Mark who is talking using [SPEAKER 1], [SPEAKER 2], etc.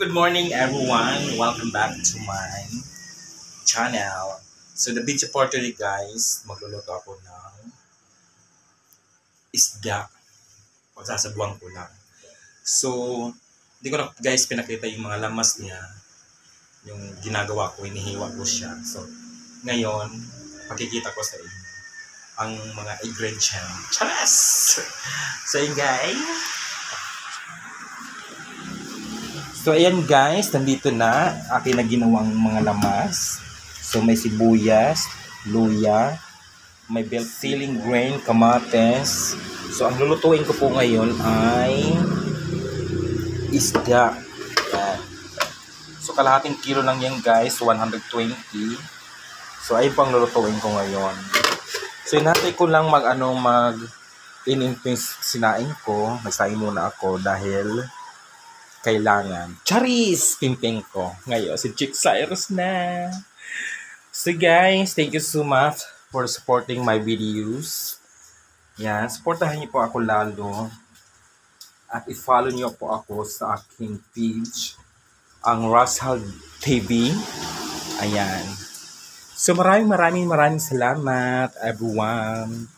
[SPEAKER 1] good morning everyone. Welcome back to my channel. So the video for today guys, magluluto ako ng isda. Pagsasabuan ko lang. So, hindi ko na guys pinakita yung mga lamas niya. Yung ginagawa ko, inihiwa ko siya. So, ngayon, pakikita ko sa inyo ang mga ingredients. Charas! So yun guys. So ayan guys, nandito na akin na ginawang mga lamas. So may sibuyas, luya, may bell filling grain, kamates. So ang lulutuin ko po ngayon ay isda. Yan. So kalahating kilo lang yan guys, 120. So ayun pang lulutuin ko ngayon. So inatay ko lang mag sinain ko. Magsain muna ako dahil kailangan. Charis! Pimping ko. Ngayon, si Chick Cyrus na. So guys, thank you so much for supporting my videos. Yan, supportahan niyo po ako lalo. At i-follow niyo po ako sa aking page, ang Russell TV. Ayan. So maraming salamat everyone.